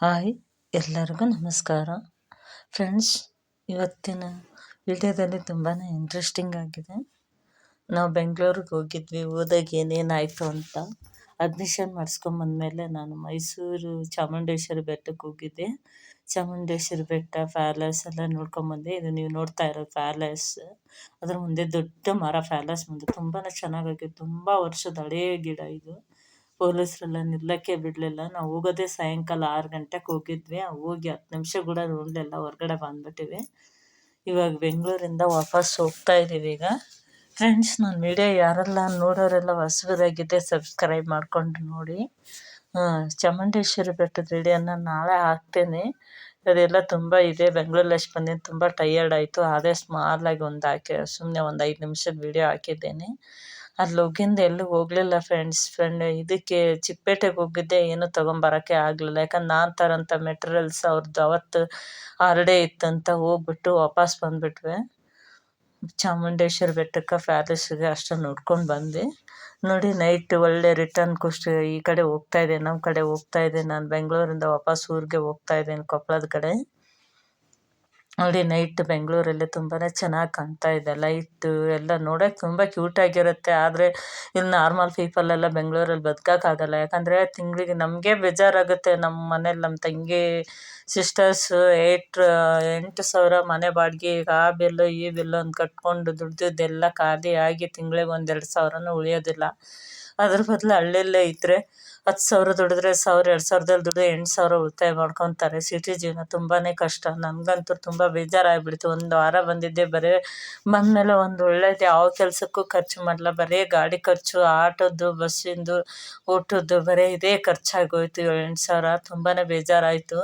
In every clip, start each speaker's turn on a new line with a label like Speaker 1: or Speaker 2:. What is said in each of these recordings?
Speaker 1: Hi, ಎಲ್ಲರಿಗೂ ನಮಸ್ಕಾರ friends. ಇವತ್ತಿನ ವಿಡಿಯೋದಲ್ಲಿ ತುಂಬಾ ಇಂಟ್ರೆಸ್ಟಿಂಗ್ ಆಗಿದೆ. ನಾವು ಬೆಂಗಳೂರಿಗೆ ಹೋಗಿದ್ವಿ. ಹೋದಾಗ ಏನೇನಾಯಿತು ಅಂತ ಅಡ್ಮಿಷನ್ ಮಾಡಿಸ್ಕೊಂಬಂದ್ಮೇಲೆ ನಾನು ಮೈಸೂರು ಚಾಮುಂಡೇಶ್ವರಿ ಬೆಟ್ಟಕ್ಕೆ ಹೋಗಿದ್ದೆ. ಚಾಮುಂಡೇಶ್ವರಿ ಬೆಟ್ಟ ಪ್ಯಾಲೇಸ್ ಎಲ್ಲ ನೋಡ್ಕೊಂಬಂದೆ. ಇದು ನೀವು ನೋಡ್ತಾ ಇರೋ ಪ್ಯಾಲೇಸ್. ಅದ್ರ ಮುಂದೆ ದೊಡ್ಡ ಮರ, ಪ್ಯಾಲೇಸ್ ಮುಂದೆ ತುಂಬಾ ಚೆನ್ನಾಗಿದೆ. ತುಂಬ ವರ್ಷದ ಹಳೆಯ ಗಿಡ ಇದು. ಪೊಲೀಸರೆಲ್ಲ ನಿಲ್ಲಕ್ಕೆ ಬಿಡಲಿಲ್ಲ. ನಾವು ಹೋಗೋದೇ ಸಾಯಂಕಾಲ 6 ಗಂಟೆಗೆ ಹೋಗಿದ್ವಿ. ಹೋಗಿ 10 ನಿಮಿಷ ಕೂಡ ನೋಡಲಿಲ್ಲ, ಹೊರಗಡೆ ಬಂದ್ಬಿಟ್ಟಿವಿ. ಇವಾಗ ಬೆಂಗಳೂರಿಂದ ವಾಪಸ್ ಹೋಗ್ತಾ ಇದ್ದೀವಿ ಈಗ. ಫ್ರೆಂಡ್ಸ್, ನನ್ನ ವಿಡಿಯೋ ಯಾರೆಲ್ಲ ನೋಡೋರೆಲ್ಲ ಹೊಸಬರಾಗಿದೆ ಸಬ್ಸ್ಕ್ರೈಬ್ ಮಾಡ್ಕೊಂಡು ನೋಡಿ. ಚಾಮುಂಡೇಶ್ವರಿ ಬೆಟ್ಟದ ವಿಡಿಯೋನ ನಾಳೆ ಹಾಕ್ತೇನೆ. ಅದೆಲ್ಲ ತುಂಬ ಇದೆ. ಬೆಂಗಳೂರಲ್ಲಿ ಅಷ್ಟು ಬಂದಿದ್ದು ತುಂಬ ಟಯರ್ಡ್ ಆಯಿತು. ಅದೇ ಸ್ಮಾಲಾಗಿ ಒಂದು ಸುಮ್ಮನೆ ಒಂದು 5 ನಿಮಿಷದ ವಿಡಿಯೋ ಹಾಕಿದ್ದೇನೆ. ಅಲ್ಲಿ ಹೋಗಿಂದ ಎಲ್ಲೂ ಹೋಗಲಿಲ್ಲ ಇದಕ್ಕೆ ಚಿಕ್ಕಪೇಟೆಗೆ ಹೋಗಿದ್ದೆ. ಏನೂ ತೊಗೊಂಬರೋಕ್ಕೆ ಆಗಲಿಲ್ಲ. ಯಾಕಂದ್ರೆ ನಾನು ತರೋಂಥ ಮೆಟೀರಿಯಲ್ಸ್ ಅವ್ರದ್ದು ಅವತ್ತು ಹಾಲಿಡೇ ಇತ್ತಂತ ಹೋಗ್ಬಿಟ್ಟು ವಾಪಸ್ ಬಂದುಬಿಟ್ವಿ. ಚಾಮುಂಡೇಶ್ವರಿ ಬೆಟ್ಟಕ್ಕೆ ಪ್ಯಾಲೇಸ್ಗೆ ಅಷ್ಟು ನೋಡ್ಕೊಂಡು ಬಂದೆ. ನೋಡಿ, ನೈಟ್ ಒಳ್ಳೆ ರಿಟರ್ನ್ ಈ ಕಡೆ ಹೋಗ್ತಾಯಿದ್ದೆ, ನಮ್ಮ ಕಡೆ ಹೋಗ್ತಾಯಿದ್ದೆ. ನಾನು ಬೆಂಗಳೂರಿಂದ ವಾಪಸ್ ಊರಿಗೆ ಹೋಗ್ತಾಯಿದ್ದೇನೆ, ಕೊಪ್ಪಳದ ಕಡೆ. ನೋಡಿ, ನೈಟ್ ಬೆಂಗಳೂರಲ್ಲಿ ತುಂಬಾ ಚೆನ್ನಾಗಿ ಕಾಣ್ತಾ ಇದೆ. ಲೈಟು ಎಲ್ಲ ನೋಡೋಕೆ ತುಂಬ ಕ್ಯೂಟಾಗಿರುತ್ತೆ. ಆದರೆ ಇಲ್ಲಿ ನಾರ್ಮಲ್ ಪೀಪಲ್ಲೆಲ್ಲ ಬೆಂಗಳೂರಲ್ಲಿ ಬದುಕೋಕ್ಕಾಗಲ್ಲ. ಯಾಕಂದರೆ ತಿಂಗಳಿಗೆ ನಮಗೆ ಬೇಜಾರಾಗುತ್ತೆ. ನಮ್ಮ ಮನೇಲಿ ನಮ್ಮ ತಂಗಿ ಸಿಸ್ಟರ್ಸು 8,000 ಮನೆ ಬಾಡಿಗೆ, ಈಗ ಆ ಬಿಲ್ಲು ಈ ಬಿಲ್ಲು ಅಂತ ಕಟ್ಕೊಂಡು ದುಡ್ದಿದ್ದೆಲ್ಲ ಖಾಲಿಯಾಗಿ ತಿಂಗಳಿಗೆ 1,000-2,000 ಉಳಿಯೋದಿಲ್ಲ. ಅದ್ರ ಬದಲು ಹಳ್ಳಿಯಲ್ಲೇ ಇದ್ದರೆ 10,000 ದುಡಿದ್ರೆ 1,000-2,000ದಲ್ಲಿ ದುಡಿದ್ರೆ 8,000 ಉಳಿತಾಯ ಮಾಡ್ಕೊತಾರೆ. ಸಿಟಿ ಜೀವನ ತುಂಬಾ ಕಷ್ಟ. ನನಗಂತೂ ತುಂಬ ಬೇಜಾರಾಗ್ಬಿಡ್ತು. ಒಂದು ವಾರ ಬಂದಿದ್ದೆ. ಬಂದಮೇಲೆ ಒಂದು ಒಳ್ಳೇದು ಯಾವ ಕೆಲಸಕ್ಕೂ ಖರ್ಚು ಮಾಡಲ್ಲ. ಬರೀ ಗಾಡಿ ಖರ್ಚು, ಆಟೋದ್ದು, ಬಸ್ಸಿಂದು, ಊಟದ್ದು ಬರೀ ಇದೇ ಖರ್ಚಾಗೋಯ್ತು. 7,000 ತುಂಬಾ ಬೇಜಾರಾಯಿತು.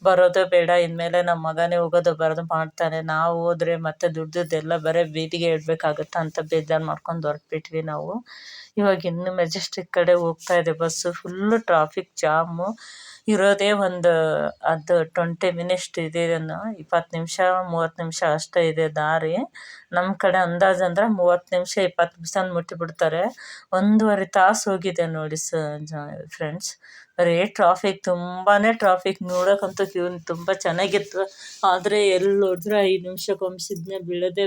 Speaker 1: ಬರೋದು ಬೇಡ, ಇನ್ಮೇಲೆ ನಮ್ಮ ಮಗನೇ ಹೋಗೋದು ಬರೋದು ಮಾಡ್ತಾನೆ. ನಾವು ಹೋದರೆ ಮತ್ತೆ ದುಡ್ದಿದ್ದೆಲ್ಲ ಬರೀ ಬೀದಿಗೆ ಇಡಬೇಕಾಗುತ್ತಾ ಅಂತ ಬೇಜಾರು ಮಾಡ್ಕೊಂಡು ಹೊರಟ್ಬಿಟ್ವಿ ನಾವು. ಇವಾಗ ಇನ್ನು ಮೆಜೆಸ್ಟಿಕ್ ಕಡೆ ಹೋಗ್ತಾ ಇದೆ ಬಸ್ಸು. Full traffic jam. ಇರೋದೇ ಒಂದು 20 ಮಿನಿಟ್ಸ್ ಇದೆ, 20 ನಿಮಿಷ 30 ನಿಮಿಷ ಅಷ್ಟೇ ಇದೆ ದಾರಿ. ನಮ್ಮ ಕಡೆ ಅಂದಾಜು ಅಂದರೆ 30 ನಿಮಿಷ 20 ನಿಮಿಷ ಮುಟ್ಟಿಬಿಡ್ತಾರೆ. 1.5 ತಾಸು ಹೋಗಿದೆ ನೋಡಿ ಫ್ರೆಂಡ್ಸ್. ಬರೀ ಟ್ರಾಫಿಕ್, ತುಂಬಾ ಟ್ರಾಫಿಕ್. ನೋಡೋಕ್ಕಂತೂ ತುಂಬ ಚೆನ್ನಾಗಿತ್ತು. ಆದರೆ ಎಲ್ಲಿ ನೋಡಿದ್ರೆ 5 ನಿಮಿಷಕ್ಕೊಮ್ಮೆ ಸಿಗ್ನಲ್ ಬೀಳೋದೇ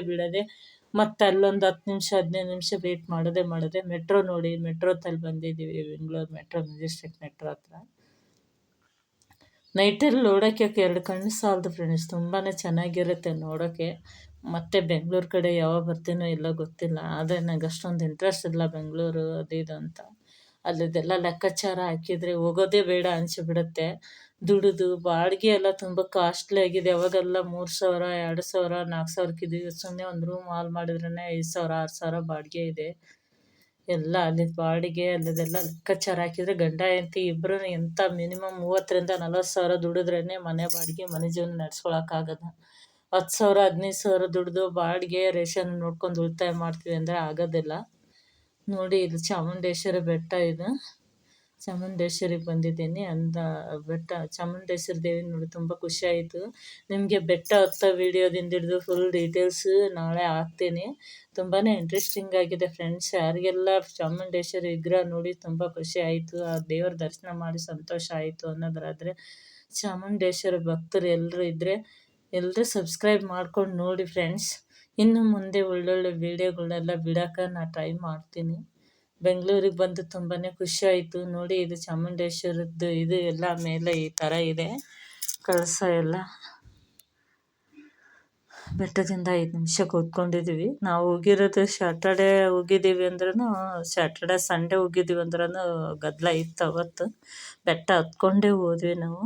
Speaker 1: ಮತ್ತು ಅಲ್ಲೊಂದು 10 ನಿಮಿಷ 15 ನಿಮಿಷ ವೇಟ್ ಮಾಡೋದೇ. ಮೆಟ್ರೋ ನೋಡಿ, ಮೆಟ್ರೋದಲ್ಲಿ ಬಂದಿದ್ದೀವಿ. ಬೆಂಗಳೂರು ಮೆಟ್ರೋ, ಮೆಜೆಸ್ಟಿಕ್ ಮೆಟ್ರೋ ಹತ್ರ. ನೈಟಲ್ಲಿ ನೋಡೋಕ್ಕೆ 2 ಕಣ್ಣು ಸಾಲದು ಫ್ರೆಂಡ್ಸ್. ತುಂಬಾ ಚೆನ್ನಾಗಿರುತ್ತೆ ನೋಡೋಕ್ಕೆ. ಮತ್ತು ಬೆಂಗಳೂರು ಕಡೆ ಯಾವಾಗ ಬರ್ತೀನೋ ಇಲ್ಲ ಗೊತ್ತಿಲ್ಲ. ಆದರೆ ನನಗೆ ಅಷ್ಟೊಂದು ಇಂಟ್ರೆಸ್ಟ್ ಇಲ್ಲ ಬೆಂಗಳೂರು ಅದು ಇದು ಅಂತ. ಅಲ್ಲಿದ್ದೆಲ್ಲ ಲೆಕ್ಕಾಚಾರ ಹಾಕಿದರೆ ಹೋಗೋದೇ ಬೇಡ ಅನಿಸಿಬಿಡುತ್ತೆ. ದುಡಿದು ಬಾಡಿಗೆ ಎಲ್ಲ ತುಂಬ ಕಾಸ್ಟ್ಲಿ ಆಗಿದೆ. ಅವಾಗೆಲ್ಲ 3,000, 2,000, 4,000ಕ್ಕಿದ್ದೀವಿ. ಸುಮ್ಮನೆ ಒಂದು ರೂಮ್ ಹಾಲ್ ಮಾಡಿದ್ರೇ 5,000, 6,000 ಬಾಡಿಗೆ ಇದೆ. ಎಲ್ಲ ಅಲ್ಲಿದ್ದು ಬಾಡಿಗೆ ಅಲ್ಲಿದೆಲ್ಲ ಲೆಕ್ಕಾಚಾರ ಹಾಕಿದರೆ ಗಂಡ ಹೆಂಡತಿ ಇಬ್ಬರು ಎಂಥ ಮಿನಿಮಮ್ 30,000-40,000 ದುಡಿದ್ರೇ ಮನೆ ಬಾಡಿಗೆ, ಮನೆ ಜೀವನ ನಡೆಸ್ಕೊಳಕ್ಕಾಗದ. 10,000, 15,000 ದುಡಿದು ಬಾಡಿಗೆ, ರೇಷನ್ ನೋಡ್ಕೊಂಡು ಉಳಿತಾಯ ಮಾಡ್ತೀವಿ ಅಂದರೆ ಆಗೋದಿಲ್ಲ. ನೋಡಿ, ಇದು ಚಾಮುಂಡೇಶ್ವರಿ ಬೆಟ್ಟ. ಇದು ಚಾಮುಂಡೇಶ್ವರಿಗೆ ಬಂದಿದ್ದೀನಿ. ಬೆಟ್ಟ ಚಾಮುಂಡೇಶ್ವರಿ ದೇವಿ ನೋಡಿ ತುಂಬ ಖುಷಿಯಾಯಿತು. ನಿಮಗೆ ಬೆಟ್ಟ ಹತ್ತೋ ವೀಡಿಯೋದಿಂದ ಹಿಡಿದು ಫುಲ್ ಡೀಟೇಲ್ಸು ನಾಳೆ ಹಾಕ್ತೀನಿ. ತುಂಬಾ ಇಂಟ್ರೆಸ್ಟಿಂಗ್ ಆಗಿದೆ ಫ್ರೆಂಡ್ಸ್. ಯಾರಿಗೆಲ್ಲ ಚಾಮುಂಡೇಶ್ವರಿ ವಿಗ್ರಹ ನೋಡಿ ತುಂಬ ಖುಷಿ ಆಯಿತು, ಆ ದೇವರ ದರ್ಶನ ಮಾಡಿ ಸಂತೋಷ ಆಯಿತು ಅನ್ನೋದಾದರೆ, ಚಾಮುಂಡೇಶ್ವರಿ ಭಕ್ತರು ಎಲ್ಲರೂ ಇದ್ದರೆ ಎಲ್ಲರೂ ಸಬ್ಸ್ಕ್ರೈಬ್ ಮಾಡ್ಕೊಂಡು ನೋಡಿ ಫ್ರೆಂಡ್ಸ್. ಇನ್ನು ಮುಂದೆ ಒಳ್ಳೊಳ್ಳೆ ವೀಡಿಯೋಗಳನ್ನೆಲ್ಲ ಬಿಡೋಕ್ಕೆ ನಾನು ಟ್ರೈ ಮಾಡ್ತೀನಿ. ಬೆಂಗಳೂರಿಗೆ ಬಂದು ತುಂಬಾ ಖುಷಿಯಾಯಿತು. ನೋಡಿ, ಇದು ಚಾಮುಂಡೇಶ್ವರದ್ದು ಇದು ಎಲ್ಲ ಮೇಲೆ ಈ ಥರ ಇದೆ ಕಳಸ ಎಲ್ಲ. ಬೆಟ್ಟದಿಂದ 5 ನಿಮಿಷ ಕೂತ್ಕೊಂಡಿದ್ದೀವಿ. ನಾವು ಹೋಗಿರೋದು ಸ್ಯಾಟರ್ಡೇ ಹೋಗಿದ್ದೀವಿ ಅಂದ್ರೂ, ಸ್ಯಾಟರ್ಡೇ ಸಂಡೇ ಹೋಗಿದ್ದೀವಿ ಅಂದ್ರೂ ಗದ್ದಲ ಇತ್ತು ಅವತ್ತು. ಬೆಟ್ಟ ಹತ್ಕೊಂಡೇ ಹೋದ್ವಿ ನಾವು.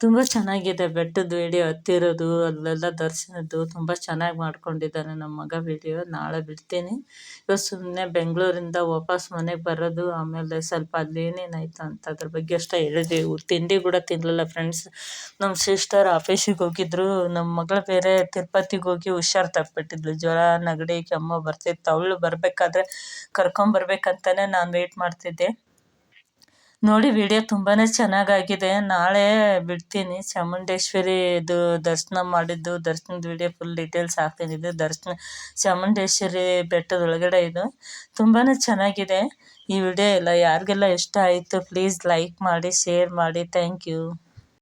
Speaker 1: ತುಂಬ ಚೆನ್ನಾಗಿದೆ ಬೆಟ್ಟದ ವೀಡಿಯೋ ಹತ್ತಿರೋದು, ಅಲ್ಲೆಲ್ಲ ದರ್ಶನದ್ದು ತುಂಬ ಚೆನ್ನಾಗಿ ಮಾಡ್ಕೊಂಡಿದ್ದಾನೆ ನಮ್ಮ ಮಗ. ವೀಡಿಯೋ ನಾಳೆ ಬಿಡ್ತೀನಿ. ಇವಾಗ ಸುಮ್ಮನೆ ಬೆಂಗಳೂರಿಂದ ವಾಪಸ್ ಮನೆಗೆ ಬರೋದು, ಆಮೇಲೆ ಸ್ವಲ್ಪ ಅಲ್ಲಿ ಏನೇನಾಯಿತು ಅಂತ ಅದ್ರ ಬಗ್ಗೆ ಅಷ್ಟೇ ಹೇಳಿದ್ದೀವಿ. ತಿಂಡಿ ಕೂಡ ತಿನ್ನಲಿಲ್ಲ ಫ್ರೆಂಡ್ಸ್. ನಮ್ಮ ಸಿಸ್ಟರ್ ಆಫೀಸಿಗೆ ಹೋಗಿದ್ರು. ನಮ್ಮ ಮಗಳು ಬೇರೆ ತಿರುಪತಿಗೆ ಹೋಗಿ ಹುಷಾರು ತಪ್ಪಿಬಿಟ್ಟಿದ್ಲು. ಜ್ವರ, ನೆಗಡಿ, ಕೆಮ್ಮು ಬರ್ತಿತ್ತು. ಅವಳು ಬರಬೇಕಾದ್ರೆ ಕರ್ಕೊಂಬರ್ಬೇಕಂತಲೇ ನಾನು ವೆಯ್ಟ್ ಮಾಡ್ತಿದ್ದೆ. ನೋಡಿ, ವಿಡಿಯೋ ತುಂಬಾ ಚೆನ್ನಾಗಾಗಿದೆ. ನಾಳೆ ಬಿಡ್ತೀನಿ. ಚಾಮುಂಡೇಶ್ವರಿದು ದರ್ಶನ ಮಾಡಿದ್ದು, ದರ್ಶನದ ವಿಡಿಯೋ ಫುಲ್ ಡೀಟೇಲ್ಸ್ ಹಾಕ್ತೀನಿ. ಇದು ಚಾಮುಂಡೇಶ್ವರಿ ಬೆಟ್ಟದೊಳಗಡೆ ಇದು ತುಂಬಾ ಚೆನ್ನಾಗಿದೆ. ಈ ವಿಡಿಯೋ ಎಲ್ಲ ಯಾರಿಗೆಲ್ಲ ಇಷ್ಟ ಆಯಿತು ಪ್ಲೀಸ್ ಲೈಕ್ ಮಾಡಿ ಶೇರ್ ಮಾಡಿ ಥ್ಯಾಂಕ್ ಯು.